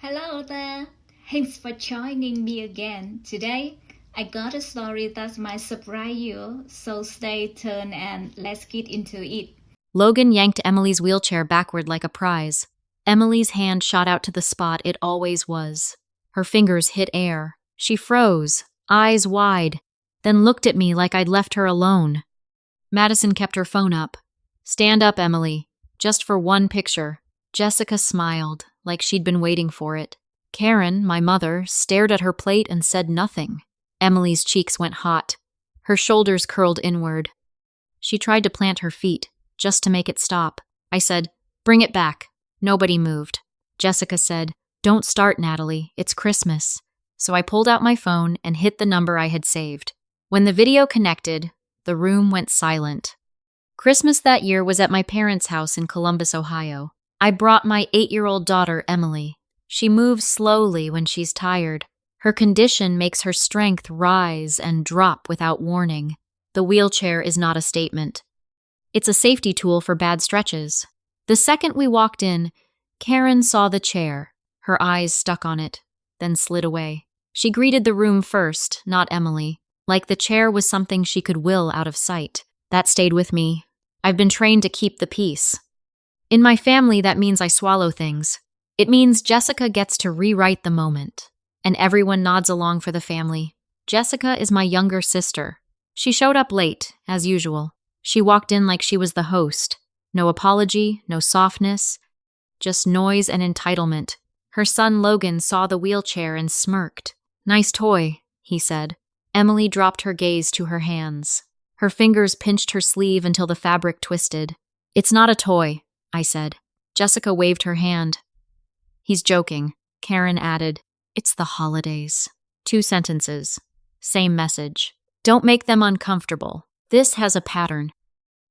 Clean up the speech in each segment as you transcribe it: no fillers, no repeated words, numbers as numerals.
Hello there. Thanks for joining me again. Today, I got a story that might surprise you, so stay tuned and let's get into it. Logan yanked Emily's wheelchair backward like a prize. Emily's hand shot out to the spot it always was. Her fingers hit air. She froze, eyes wide, then looked at me like I'd left her alone. Madison kept her phone up. "Stand up, Emily. Just for one picture." Jessica smiled, like she'd been waiting for it. Karen, my mother, stared at her plate and said nothing. Emily's cheeks went hot. Her shoulders curled inward. She tried to plant her feet, just to make it stop. I said, "Bring it back." Nobody moved. Jessica said, "Don't start, Natalie. It's Christmas." So I pulled out my phone and hit the number I had saved. When the video connected, the room went silent. Christmas that year was at my parents' house in Columbus, Ohio. I brought my 8-year-old daughter, Emily. She moves slowly when she's tired. Her condition makes her strength rise and drop without warning. The wheelchair is not a statement. It's a safety tool for bad stretches. The second we walked in, Karen saw the chair. Her eyes stuck on it, then slid away. She greeted the room first, not Emily, like the chair was something she could will out of sight. That stayed with me. I've been trained to keep the peace. In my family, that means I swallow things. It means Jessica gets to rewrite the moment, and everyone nods along for the family. Jessica is my younger sister. She showed up late, as usual. She walked in like she was the host. No apology, no softness, just noise and entitlement. Her son Logan saw the wheelchair and smirked. "Nice toy," he said. Emily dropped her gaze to her hands. Her fingers pinched her sleeve until the fabric twisted. "It's not a toy," I said. Jessica waved her hand. "He's joking," Karen added. "It's the holidays." 2 sentences. Same message. Don't make them uncomfortable. This has a pattern.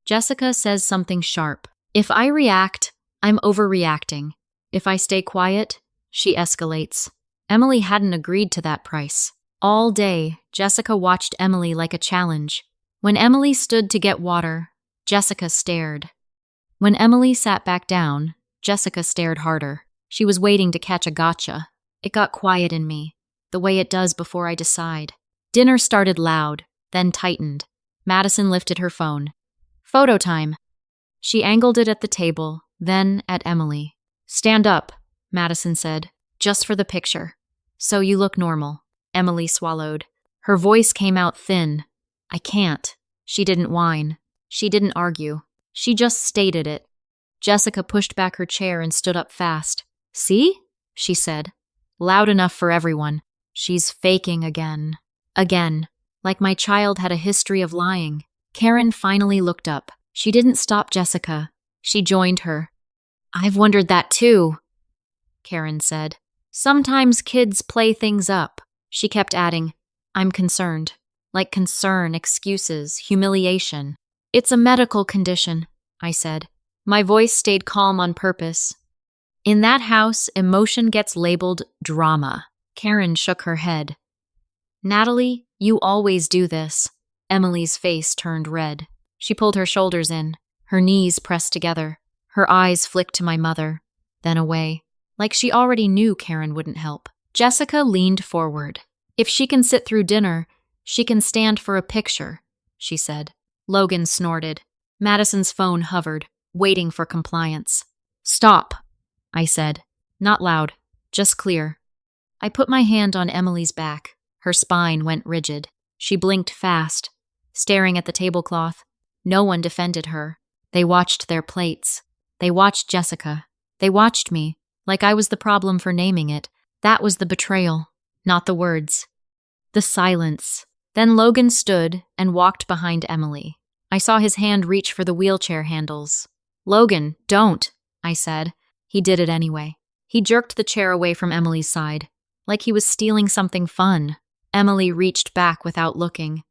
Jessica says something sharp. If I react, I'm overreacting. If I stay quiet, she escalates. Emily hadn't agreed to that price. All day, Jessica watched Emily like a challenge. When Emily stood to get water, Jessica stared. When Emily sat back down, Jessica stared harder. She was waiting to catch a gotcha. It got quiet in me, the way it does before I decide. Dinner started loud, then tightened. Madison lifted her phone. "Photo time." She angled it at the table, then at Emily. "Stand up," Madison said, "just for the picture. So you look normal." Emily swallowed. Her voice came out thin. "I can't." She didn't whine. She didn't argue. She just stated it. Jessica pushed back her chair and stood up fast. "See?" she said, loud enough for everyone. "She's faking again." Again, like my child had a history of lying. Karen finally looked up. She didn't stop Jessica. She joined her. "I've wondered that too," Karen said. "Sometimes kids play things up." She kept adding, "I'm concerned." Like concern, excuses, humiliation. "It's a medical condition," I said. My voice stayed calm on purpose. In that house, emotion gets labeled drama. Karen shook her head. "Natalie, you always do this." Emily's face turned red. She pulled her shoulders in. Her knees pressed together. Her eyes flicked to my mother, then away, like she already knew Karen wouldn't help. Jessica leaned forward. "If she can sit through dinner, she can stand for a picture," she said. Logan snorted. Madison's phone hovered, waiting for compliance. "Stop," I said. Not loud, just clear. I put my hand on Emily's back. Her spine went rigid. She blinked fast, staring at the tablecloth. No one defended her. They watched their plates. They watched Jessica. They watched me, like I was the problem for naming it. That was the betrayal, not the words. The silence. Then Logan stood and walked behind Emily. I saw his hand reach for the wheelchair handles. "Logan, don't," I said. He did it anyway. He jerked the chair away from Emily's side, like he was stealing something fun. Emily reached back without looking.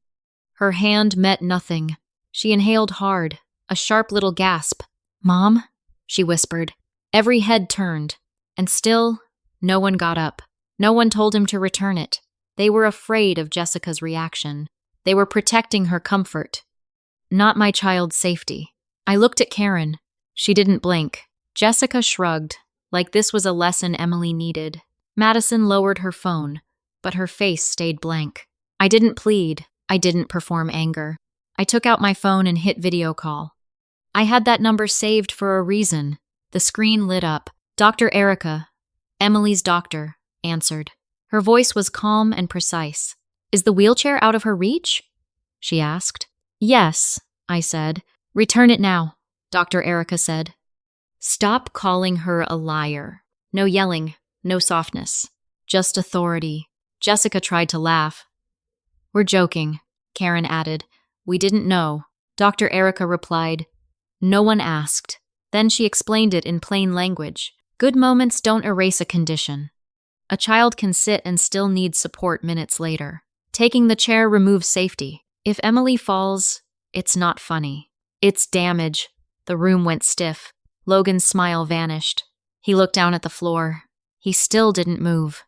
Her hand met nothing. She inhaled hard, a sharp little gasp. "Mom?" she whispered. Every head turned, and still, no one got up. No one told him to return it. They were afraid of Jessica's reaction. They were protecting her comfort, not my child's safety. I looked at Karen. She didn't blink. Jessica shrugged, like this was a lesson Emily needed. Madison lowered her phone, but her face stayed blank. I didn't plead. I didn't perform anger. I took out my phone and hit video call. I had that number saved for a reason. The screen lit up. Dr. Erica, Emily's doctor, answered. Her voice was calm and precise. Is the wheelchair out of her reach? She asked. Yes, I said. Return it now, Dr. Erica said. Stop calling her a liar. No yelling, no softness, just authority. Jessica tried to laugh. We're joking, Karen added. We didn't know. Dr. Erica replied. No one asked. Then she explained it in plain language. Good moments don't erase a condition. A child can sit and still need support minutes later. Taking the chair removes safety. If Emily falls, it's not funny. It's damage. The room went stiff. Logan's smile vanished. He looked down at the floor. He still didn't move.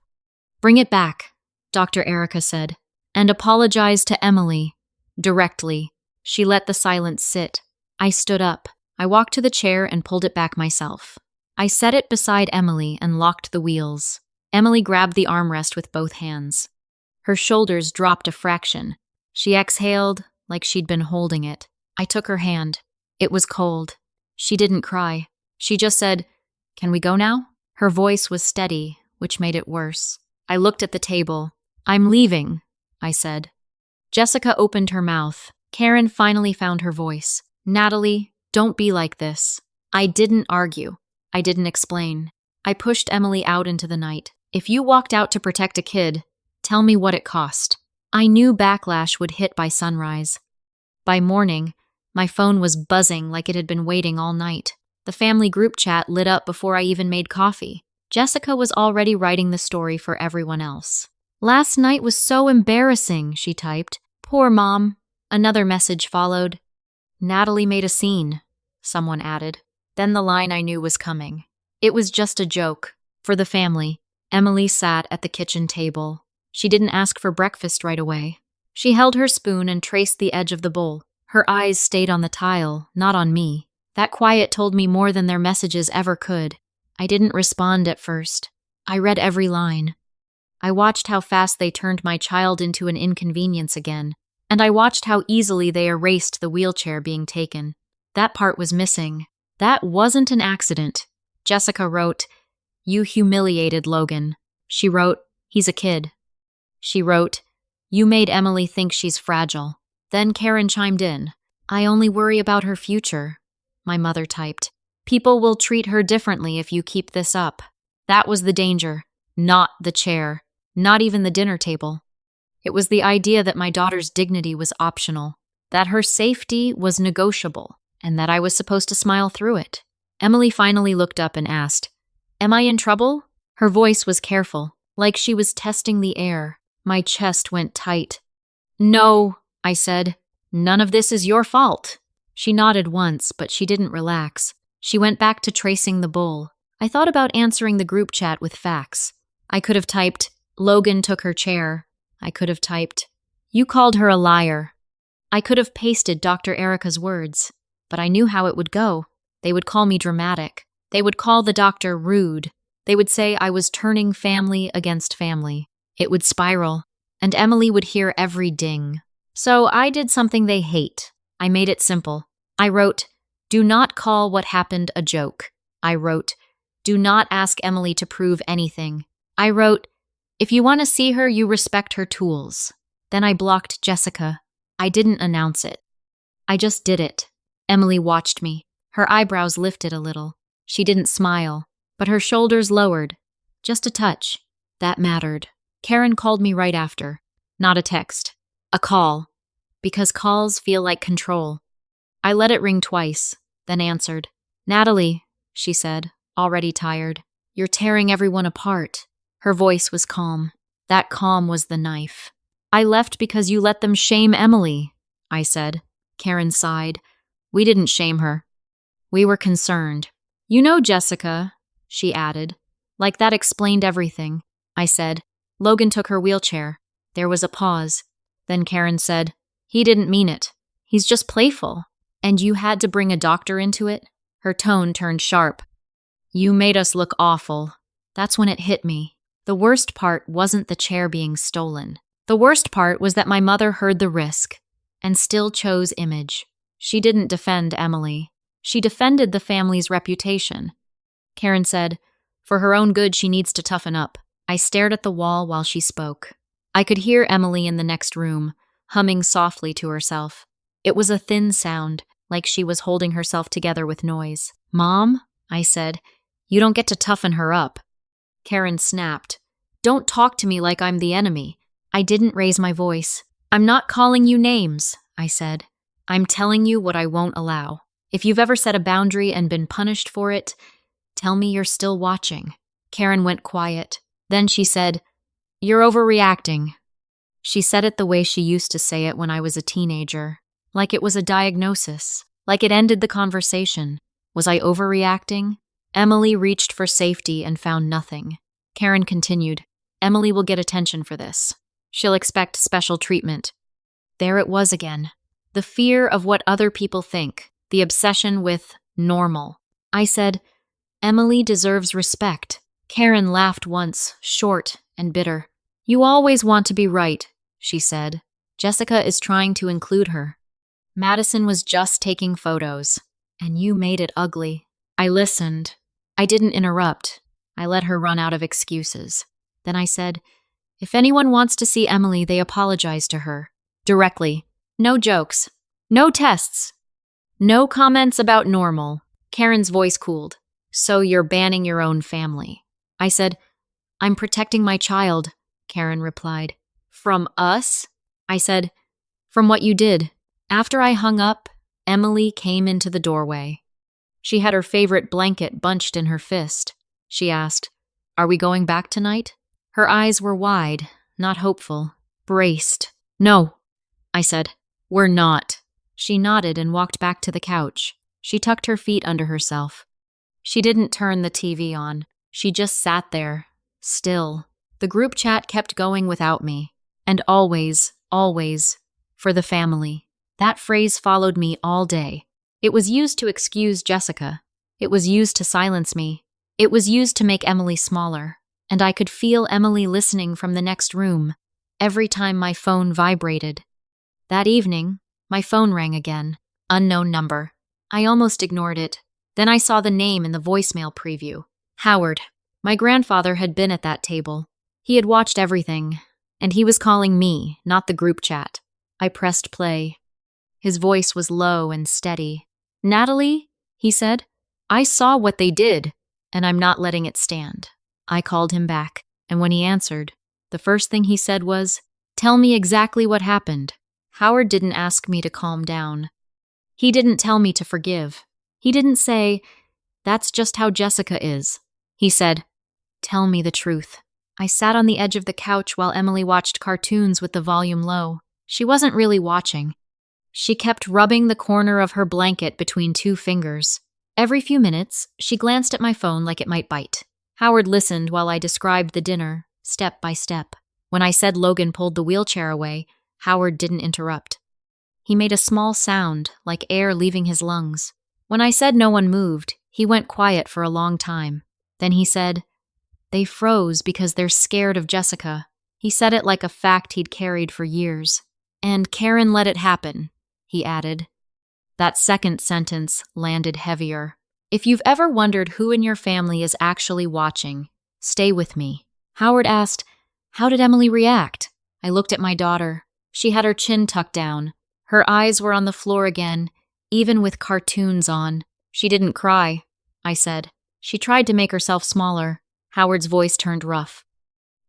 Bring it back, Dr. Erica said, and apologize to Emily. Directly. She let the silence sit. I stood up. I walked to the chair and pulled it back myself. I set it beside Emily and locked the wheels. Emily grabbed the armrest with both hands. Her shoulders dropped a fraction. She exhaled like she'd been holding it. I took her hand. It was cold. She didn't cry. She just said, Can we go now? Her voice was steady, which made it worse. I looked at the table. I'm leaving, I said. Jessica opened her mouth. Karen finally found her voice. Natalie, don't be like this. I didn't argue. I didn't explain. I pushed Emily out into the night. If you walked out to protect a kid, tell me what it cost. I knew backlash would hit by sunrise. By morning, my phone was buzzing like it had been waiting all night. The family group chat lit up before I even made coffee. Jessica was already writing the story for everyone else. Last night was so embarrassing, she typed. Poor mom. Another message followed. Natalie made a scene, someone added. Then the line I knew was coming. It was just a joke. For the family. Emily sat at the kitchen table. She didn't ask for breakfast right away. She held her spoon and traced the edge of the bowl. Her eyes stayed on the tile, not on me. That quiet told me more than their messages ever could. I didn't respond at first. I read every line. I watched how fast they turned my child into an inconvenience again, and I watched how easily they erased the wheelchair being taken. That part was missing. That wasn't an accident. Jessica wrote, You humiliated Logan. She wrote, He's a kid. She wrote, You made Emily think she's fragile. Then Karen chimed in, I only worry about her future. My mother typed, People will treat her differently if you keep this up. That was the danger, not the chair, not even the dinner table. It was the idea that my daughter's dignity was optional, that her safety was negotiable, and that I was supposed to smile through it. Emily finally looked up and asked, Am I in trouble? Her voice was careful, like she was testing the air. My chest went tight. No, I said. None of this is your fault. She nodded once, but she didn't relax. She went back to tracing the bowl. I thought about answering the group chat with facts. I could have typed, Logan took her chair. I could have typed, You called her a liar. I could have pasted Dr. Erica's words, but I knew how it would go. They would call me dramatic. They would call the doctor rude. They would say I was turning family against family. It would spiral, and Emily would hear every ding. So I did something they hate. I made it simple. I wrote, Do not call what happened a joke. I wrote, Do not ask Emily to prove anything. I wrote, If you want to see her, you respect her tools. Then I blocked Jessica. I didn't announce it. I just did it. Emily watched me. Her eyebrows lifted a little. She didn't smile, but her shoulders lowered. Just a touch. That mattered. Karen called me right after. Not a text. A call. Because calls feel like control. I let it ring twice, then answered. Natalie, she said, already tired. You're tearing everyone apart. Her voice was calm. That calm was the knife. I left because you let them shame Emily, I said. Karen sighed. We didn't shame her. We were concerned. You know, Jessica, she added. Like that explained everything. I said. Logan took her wheelchair. There was a pause. Then Karen said, He didn't mean it. He's just playful. And you had to bring a doctor into it? Her tone turned sharp. You made us look awful. That's when it hit me. The worst part wasn't the chair being stolen. The worst part was that my mother heard the risk and still chose Image. She didn't defend Emily. She defended the family's reputation. Karen said, "For her own good, she needs to toughen up." I stared at the wall while she spoke. I could hear Emily in the next room, humming softly to herself. It was a thin sound, like she was holding herself together with noise. "Mom," I said, "you don't get to toughen her up." Karen snapped. "Don't talk to me like I'm the enemy." I didn't raise my voice. "I'm not calling you names," I said. "I'm telling you what I won't allow. If you've ever set a boundary and been punished for it, tell me you're still watching." Karen went quiet. Then she said, "You're overreacting." She said it the way she used to say it when I was a teenager, like it was a diagnosis, like it ended the conversation. Was I overreacting? Emily reached for safety and found nothing. Karen continued, "Emily will get attention for this. She'll expect special treatment." There it was again. The fear of what other people think, the obsession with normal. I said, "Emily deserves respect." Karen laughed once, short and bitter. "You always want to be right," she said. "Jessica is trying to include her. Madison was just taking photos, and you made it ugly." I listened. I didn't interrupt. I let her run out of excuses. Then I said, "If anyone wants to see Emily, they apologize to her. Directly. No jokes. No tests. No comments about normal." Karen's voice cooled. "So you're banning your own family." I said, "I'm protecting my child," Karen replied. "From us?" I said, "From what you did." After I hung up, Emily came into the doorway. She had her favorite blanket bunched in her fist. She asked, "Are we going back tonight?" Her eyes were wide, not hopeful, braced. "No," I said. "We're not." She nodded and walked back to the couch. She tucked her feet under herself. She didn't turn the TV on. She just sat there, still. The group chat kept going without me. And always, always, for the family. That phrase followed me all day. It was used to excuse Jessica. It was used to silence me. It was used to make Emily smaller. And I could feel Emily listening from the next room, every time my phone vibrated. That evening, my phone rang again. Unknown number. I almost ignored it. Then I saw the name in the voicemail preview. Howard. My grandfather had been at that table. He had watched everything, and he was calling me, not the group chat. I pressed play. His voice was low and steady. "Natalie," he said, "I saw what they did, and I'm not letting it stand." I called him back, and when he answered, the first thing he said was, "Tell me exactly what happened." Howard didn't ask me to calm down. He didn't tell me to forgive. He didn't say, "That's just how Jessica is." He said, "Tell me the truth." I sat on the edge of the couch while Emily watched cartoons with the volume low. She wasn't really watching. She kept rubbing the corner of her blanket between two fingers. Every few minutes, she glanced at my phone like it might bite. Howard listened while I described the dinner, step by step. When I said Logan pulled the wheelchair away, Howard didn't interrupt. He made a small sound, like air leaving his lungs. When I said no one moved, he went quiet for a long time. Then he said, "They froze because they're scared of Jessica." He said it like a fact he'd carried for years. "And Karen let it happen," he added. That second sentence landed heavier. If you've ever wondered who in your family is actually watching, stay with me. Howard asked, "How did Emily react?" I looked at my daughter. She had her chin tucked down. Her eyes were on the floor again, even with cartoons on. "She didn't cry," I said. "She tried to make herself smaller." Howard's voice turned rough.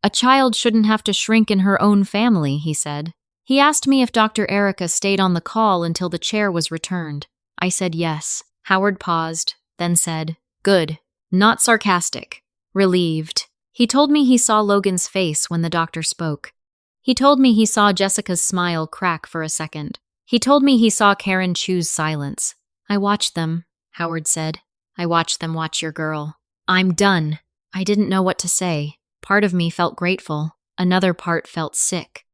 "A child shouldn't have to shrink in her own family," he said. He asked me if Dr. Erica stayed on the call until the chair was returned. I said yes. Howard paused, then said, "Good. Not sarcastic. Relieved." He told me he saw Logan's face when the doctor spoke. He told me he saw Jessica's smile crack for a second. He told me he saw Karen choose silence. "I watched them," Howard said. "I watched them watch your girl. I'm done." I didn't know what to say. Part of me felt grateful. Another part felt sick.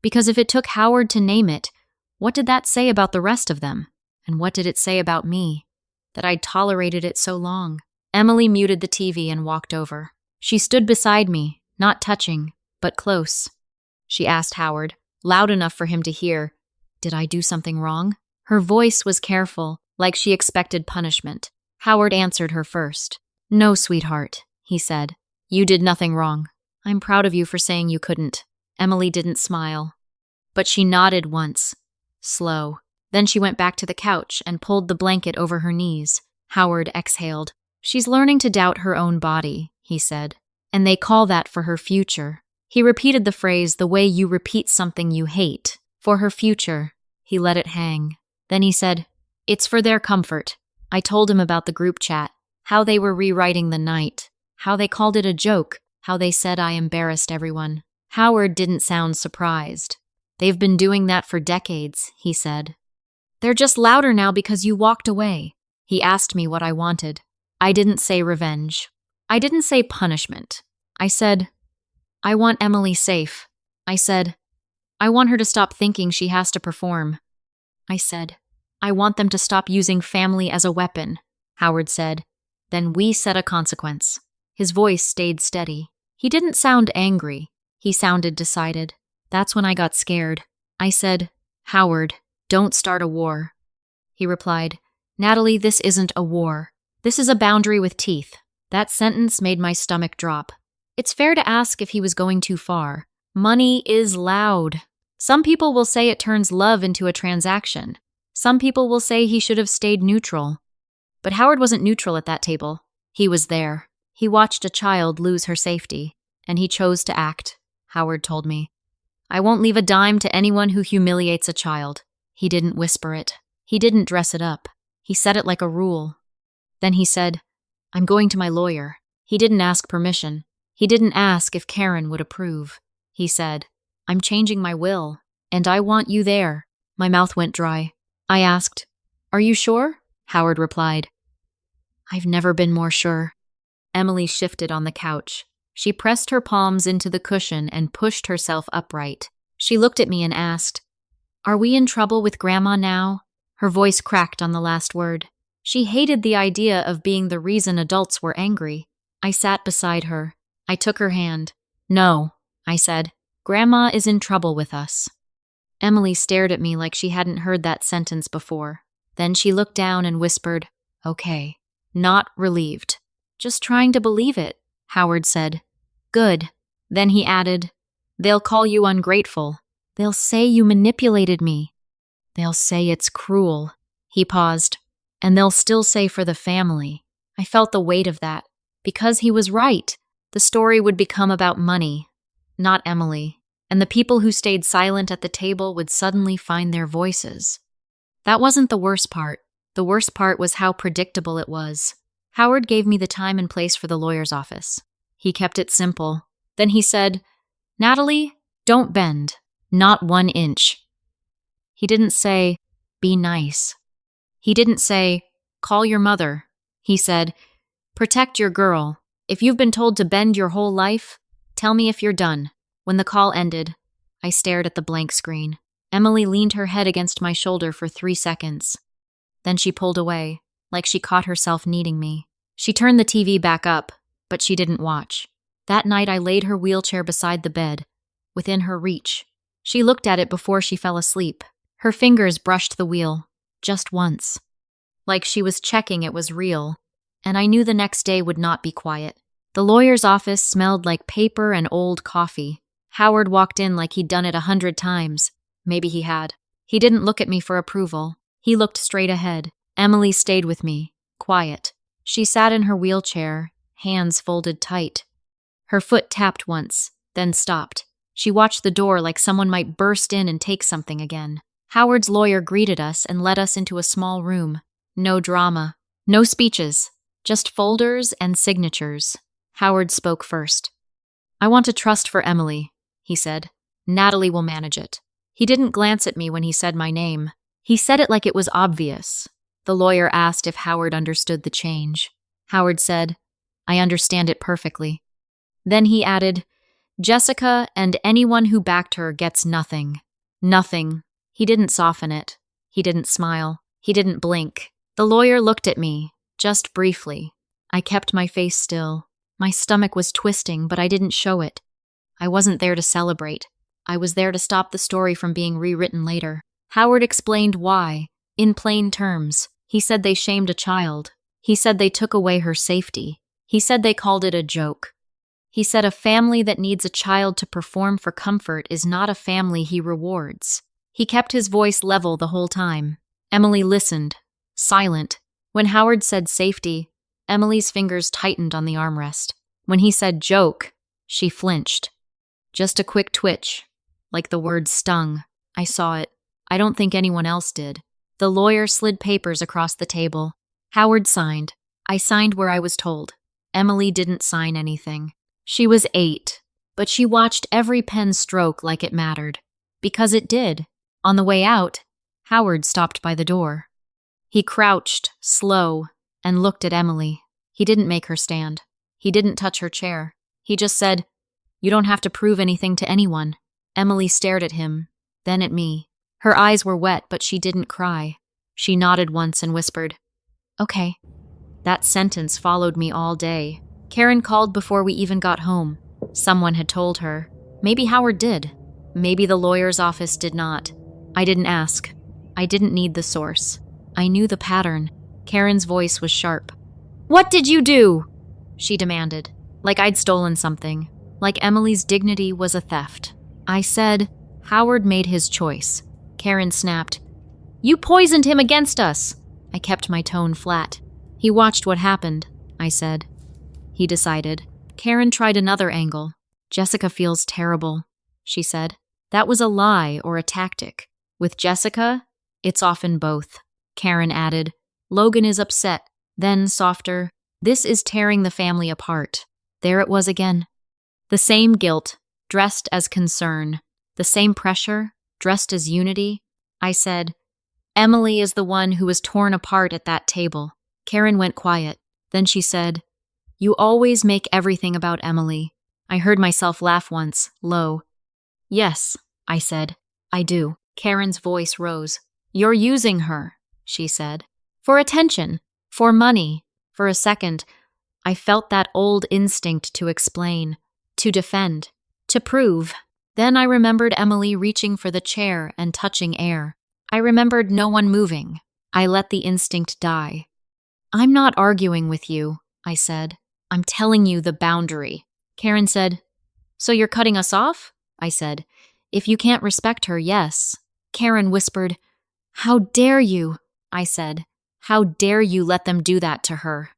Because if it took Howard to name it, what did that say about the rest of them? And what did it say about me? That I'd tolerated it so long. Emily muted the TV and walked over. She stood beside me, Not touching, but close. She asked Howard, loud enough for him to hear. Did I do something wrong? Her voice was careful, like she expected punishment. Howard answered her first. No, sweetheart, he said. You did nothing wrong. I'm proud of you for saying you couldn't. Emily didn't smile. But she nodded once. Slow. Then she went back to the couch and pulled the blanket over her knees. Howard exhaled. She's learning to doubt her own body, he said. And they call that for her future. He repeated the phrase the way you repeat something you hate. For her future. He let it hang. Then he said, It's for their comfort. I told him about the group chat, how they were rewriting the night, how they called it a joke, how they said I embarrassed everyone. Howard didn't sound surprised. They've been doing that for decades, he said. They're just louder now because you walked away. He asked me what I wanted. I didn't say revenge. I didn't say punishment. I said, I want Emily safe. I said, I want her to stop thinking she has to perform. I said, I want them to stop using family as a weapon, Howard said. Then we set a consequence. His voice stayed steady. He didn't sound angry. He sounded decided. That's when I got scared. I said, Howard, don't start a war. He replied, Natalie, this isn't a war. This is a boundary with teeth. That sentence made my stomach drop. It's fair to ask if he was going too far. Money is loud. Some people will say it turns love into a transaction. Some people will say he should have stayed neutral. But Howard wasn't neutral at that table. He was there. He watched a child lose her safety, and he chose to act, Howard told me. I won't leave a dime to anyone who humiliates a child. He didn't whisper it. He didn't dress it up. He said it like a rule. Then he said, I'm going to my lawyer. He didn't ask permission. He didn't ask if Karen would approve. He said, I'm changing my will, and I want you there. My mouth went dry. I asked, Are you sure? Howard replied, I've never been more sure. Emily shifted on the couch. She pressed her palms into the cushion and pushed herself upright. She looked at me and asked, Are we in trouble with Grandma now? Her voice cracked on the last word. She hated the idea of being the reason adults were angry. I sat beside her. I took her hand. No, I said. Grandma is in trouble with us. Emily stared at me like she hadn't heard that sentence before. Then she looked down and whispered, Okay. Not relieved. Just trying to believe it, Howard said. Good. Then he added, They'll call you ungrateful. They'll say you manipulated me. They'll say it's cruel. He paused. And they'll still say for the family. I felt the weight of that. Because he was right. The story would become about money, not Emily. And the people who stayed silent at the table would suddenly find their voices. That wasn't the worst part. The worst part was how predictable it was. Howard gave me the time and place for the lawyer's office. He kept it simple. Then he said, Natalie, don't bend. Not 1 inch. He didn't say, be nice. He didn't say, call your mother. He said, protect your girl. If you've been told to bend your whole life, tell me if you're done. When the call ended, I stared at the blank screen. Emily leaned her head against my shoulder for 3 seconds. Then she pulled away, like she caught herself needing me. She turned the TV back up, but she didn't watch. That night I laid her wheelchair beside the bed, within her reach. She looked at it before she fell asleep. Her fingers brushed the wheel, just once. Like she was checking it was real, and I knew the next day would not be quiet. The lawyer's office smelled like paper and old coffee. Howard walked in like he'd done it 100 times. Maybe he had. He didn't look at me for approval. He looked straight ahead. Emily stayed with me, quiet. She sat in her wheelchair, hands folded tight. Her foot tapped once, then stopped. She watched the door like someone might burst in and take something again. Howard's lawyer greeted us and led us into a small room. No drama. No speeches. Just folders and signatures. Howard spoke first. I want a trust for Emily, he said. Natalie will manage it. He didn't glance at me when he said my name. He said it like it was obvious. The lawyer asked if Howard understood the change. Howard said, I understand it perfectly. Then he added, Jessica and anyone who backed her gets nothing. Nothing. He didn't soften it. He didn't smile. He didn't blink. The lawyer looked at me, just briefly. I kept my face still. My stomach was twisting, but I didn't show it. I wasn't there to celebrate. I was there to stop the story from being rewritten later. Howard explained why, in plain terms. He said they shamed a child. He said they took away her safety. He said they called it a joke. He said a family that needs a child to perform for comfort is not a family he rewards. He kept his voice level the whole time. Emily listened, silent. When Howard said safety, Emily's fingers tightened on the armrest. When he said joke, she flinched. Just a quick twitch, like the word stung. I saw it. I don't think anyone else did. The lawyer slid papers across the table. Howard signed. I signed where I was told. Emily didn't sign anything. She was 8, but she watched every pen stroke like it mattered. Because it did. On the way out, Howard stopped by the door. He crouched, slow, and looked at Emily. He didn't make her stand. He didn't touch her chair. He just said, "You don't have to prove anything to anyone." Emily stared at him, then at me. Her eyes were wet, but she didn't cry. She nodded once and whispered, "Okay." That sentence followed me all day. Karen called before we even got home. Someone had told her. Maybe Howard did. Maybe the lawyer's office did not. I didn't ask. I didn't need the source. I knew the pattern. Karen's voice was sharp. "What did you do?" she demanded, like I'd stolen something, like Emily's dignity was a theft. I said, "Howard made his choice." Karen snapped, "You poisoned him against us." I kept my tone flat. "He watched what happened," I said. He decided. Karen tried another angle. "Jessica feels terrible," she said. "That was a lie or a tactic. With Jessica, it's often both." Karen added, "Logan is upset." Then, softer, "This is tearing the family apart." There it was again. The same guilt, dressed as concern. The same pressure, dressed as unity. I said, "Emily is the one who was torn apart at that table." Karen went quiet. Then she said, "You always make everything about Emily." I heard myself laugh once, low. "Yes," I said, "I do." Karen's voice rose. "You're using her," she said. "For attention, for money." For a second, I felt that old instinct to explain, to defend, to prove. Then I remembered Emily reaching for the chair and touching air. I remembered no one moving. I let the instinct die. "I'm not arguing with you," I said. "I'm telling you the boundary." Karen said, "So you're cutting us off?" I said, "If you can't respect her, yes." Karen whispered, "How dare you?" I said, "How dare you let them do that to her?"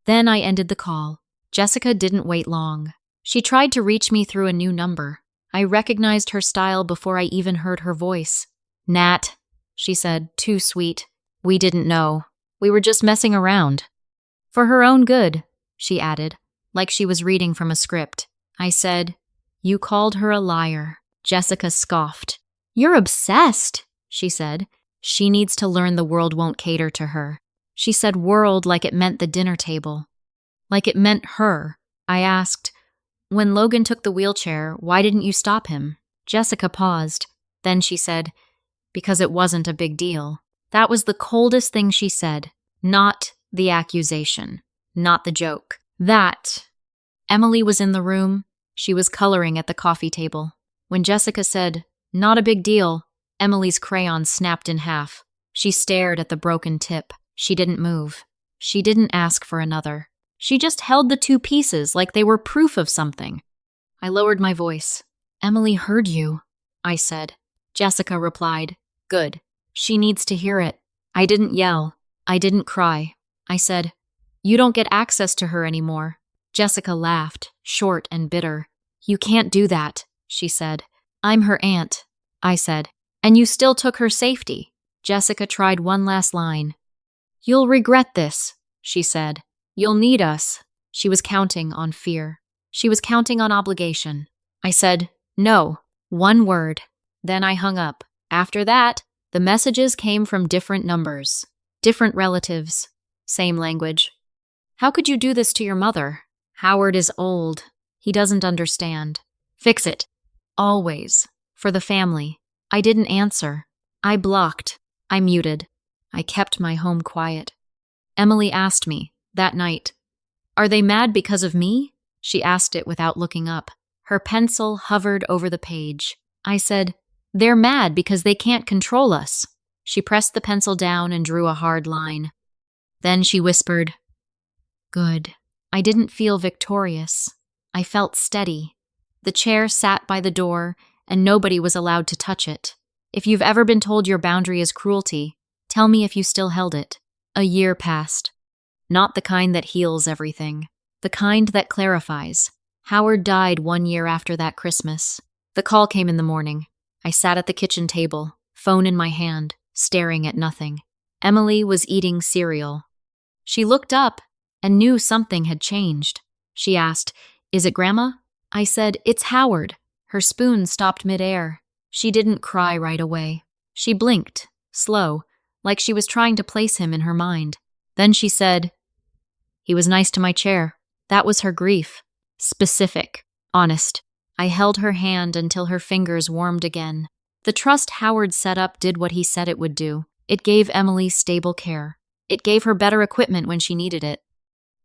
Then I ended the call. Jessica didn't wait long. She tried to reach me through a new number. I recognized her style before I even heard her voice. "Nat," she said, too sweet. "We didn't know. We were just messing around." "For her own good," she added, like she was reading from a script. I said, "You called her a liar." Jessica scoffed. "You're obsessed," she said. "She needs to learn the world won't cater to her." She said world like it meant the dinner table. Like it meant her. I asked, "When Logan took the wheelchair, why didn't you stop him?" Jessica paused. Then she said, "Because it wasn't a big deal." That was the coldest thing she said. Not the accusation. Not the joke. That. Emily was in the room. She was coloring at the coffee table. When Jessica said, "Not a big deal," Emily's crayon snapped in half. She stared at the broken tip. She didn't move. She didn't ask for another. She just held the two pieces like they were proof of something. I lowered my voice. "Emily heard you," I said. Jessica replied, "Good. She needs to hear it." I didn't yell. I didn't cry. I said, "You don't get access to her anymore." Jessica laughed, short and bitter. "You can't do that," she said. "I'm her aunt," I said. "And you still took her safety." Jessica tried one last line. "You'll regret this," she said. "You'll need us." She was counting on fear. She was counting on obligation. I said, "No." One word. Then I hung up. After that, the messages came from different numbers. Different relatives. Same language. "How could you do this to your mother? Howard is old. He doesn't understand. Fix it." Always. For the family. I didn't answer. I blocked. I muted. I kept my home quiet. Emily asked me, that night, "Are they mad because of me?" She asked it without looking up. Her pencil hovered over the page. I said, "They're mad because they can't control us." She pressed the pencil down and drew a hard line. Then she whispered, "Good." I didn't feel victorious. I felt steady. The chair sat by the door, and nobody was allowed to touch it. If you've ever been told your boundary is cruelty, tell me if you still held it. A year passed. Not the kind that heals everything. The kind that clarifies. Howard died 1 year after that Christmas. The call came in the morning. I sat at the kitchen table, phone in my hand, staring at nothing. Emily was eating cereal. She looked up and knew something had changed. She asked, "Is it Grandma?" I said, "It's Howard." Her spoon stopped midair. She didn't cry right away. She blinked, slow, like she was trying to place him in her mind. Then she said, "He was nice to my chair." That was her grief. Specific, honest. I held her hand until her fingers warmed again. The trust Howard set up did what he said it would do. It gave Emily stable care. It gave her better equipment when she needed it.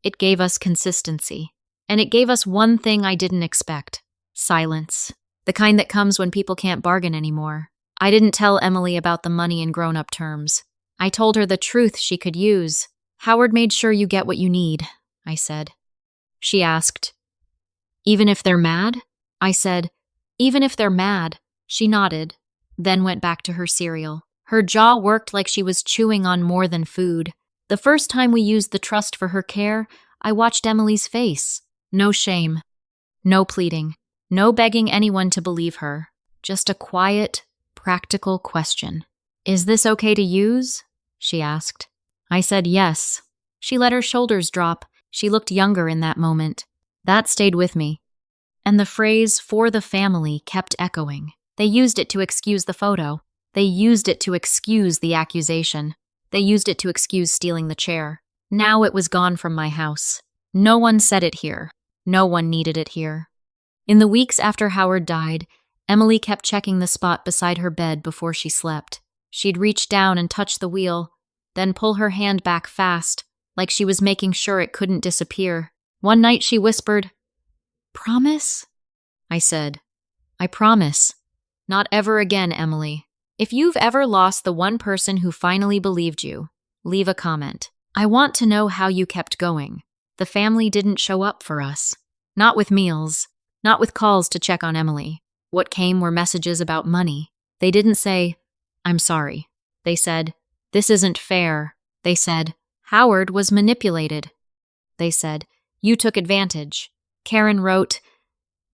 It gave us consistency. And it gave us one thing I didn't expect. Silence. The kind that comes when people can't bargain anymore. I didn't tell Emily about the money in grown-up terms. I told her the truth she could use. "Howard made sure you get what you need," I said. She asked, "Even if they're mad?" I said, "Even if they're mad." She nodded, then went back to her cereal. Her jaw worked like she was chewing on more than food. The first time we used the trust for her care, I watched Emily's face. No shame. No pleading. No begging anyone to believe her. Just a quiet, practical question. "Is this okay to use?" she asked. I said yes. She let her shoulders drop. She looked younger in that moment. That stayed with me. And the phrase, "for the family," kept echoing. They used it to excuse the photo. They used it to excuse the accusation. They used it to excuse stealing the chair. Now it was gone from my house. No one said it here. No one needed it here. In the weeks after Howard died, Emily kept checking the spot beside her bed before she slept. She'd reach down and touch the wheel, then pull her hand back fast, like she was making sure it couldn't disappear. One night she whispered, "Promise?" I said, "I promise. Not ever again, Emily. If you've ever lost the one person who finally believed you, leave a comment. I want to know how you kept going. The family didn't show up for us. Not with meals, not with calls to check on Emily. What came were messages about money. They didn't say, 'I'm sorry.' They said, 'This isn't fair.' They said, 'Howard was manipulated.' They said, 'You took advantage.' Karen wrote,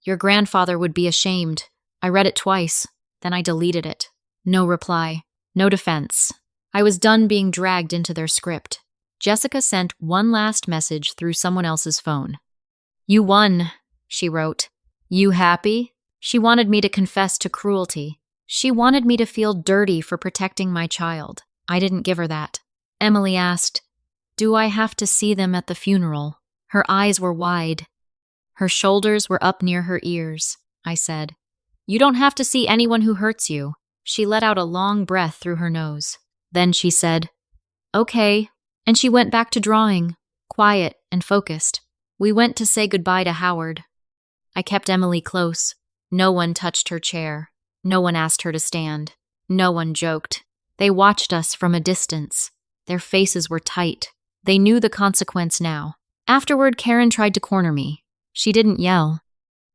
'Your grandfather would be ashamed.' I read it twice, then I deleted it. No reply, no defense. I was done being dragged into their script. Jessica sent one last message through someone else's phone. "You won," she wrote. "You happy?" She wanted me to confess to cruelty. She wanted me to feel dirty for protecting my child. I didn't give her that. Emily asked, "Do I have to see them at the funeral?" Her eyes were wide. Her shoulders were up near her ears. I said, "You don't have to see anyone who hurts you." She let out a long breath through her nose. Then she said, "Okay," and she went back to drawing, quiet and focused. We went to say goodbye to Howard. I kept Emily close. No one touched her chair. No one asked her to stand. No one joked. They watched us from a distance. Their faces were tight. They knew the consequence now. Afterward, Karen tried to corner me. She didn't yell.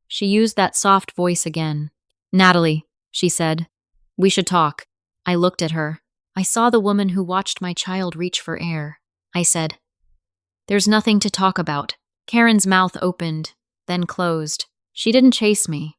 She used that soft voice again. "Natalie," she said, "we should talk." I looked at her. I saw the woman who watched my child reach for air. I said, "There's nothing to talk about." Karen's mouth opened, then closed. She didn't chase me.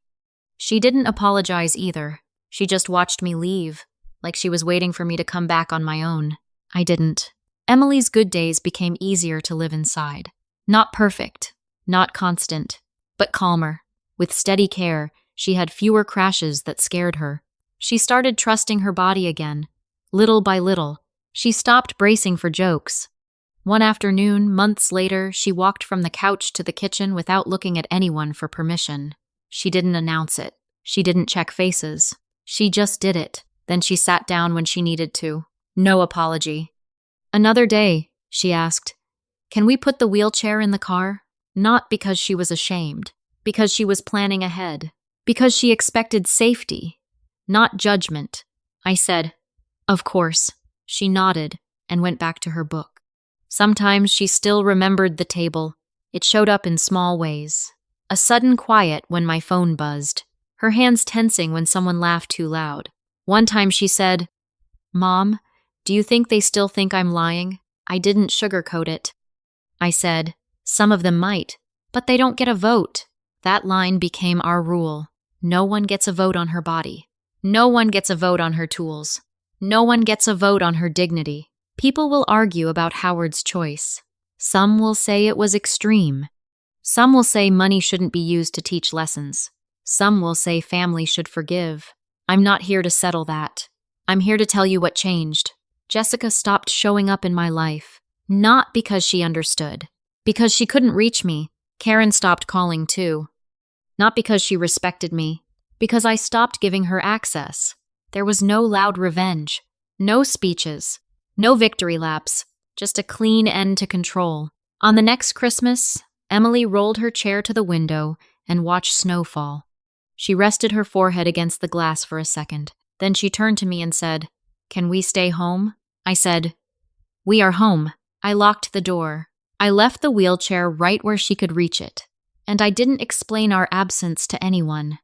She didn't apologize either. She just watched me leave, like she was waiting for me to come back on my own. I didn't. Emily's good days became easier to live inside. Not perfect, not constant, but calmer. With steady care, she had fewer crashes that scared her. She started trusting her body again. Little by little, she stopped bracing for jokes. One afternoon, months later, she walked from the couch to the kitchen without looking at anyone for permission. She didn't announce it. She didn't check faces. She just did it. Then she sat down when she needed to. No apology. "Another day," she asked. "Can we put the wheelchair in the car?" Not because she was ashamed, because she was planning ahead, because she expected safety, not judgment. I said, "Of course." She nodded and went back to her book. Sometimes she still remembered the table. It showed up in small ways. A sudden quiet when my phone buzzed, her hands tensing when someone laughed too loud. One time she said, "Mom, do you think they still think I'm lying? I didn't sugarcoat it." I said, "Some of them might, but they don't get a vote." That line became our rule. No one gets a vote on her body. No one gets a vote on her tools. No one gets a vote on her dignity. People will argue about Howard's choice. Some will say it was extreme. Some will say money shouldn't be used to teach lessons. Some will say family should forgive. I'm not here to settle that. I'm here to tell you what changed. Jessica stopped showing up in my life. Not because she understood. Because she couldn't reach me. Karen stopped calling too. Not because she respected me. Because I stopped giving her access. There was no loud revenge. No speeches. No victory laps. Just a clean end to control. On the next Christmas, Emily rolled her chair to the window and watched snow fall. She rested her forehead against the glass for a second. Then she turned to me and said, "Can we stay home?" I said, "We are home." I locked the door. I left the wheelchair right where she could reach it. And I didn't explain our absence to anyone.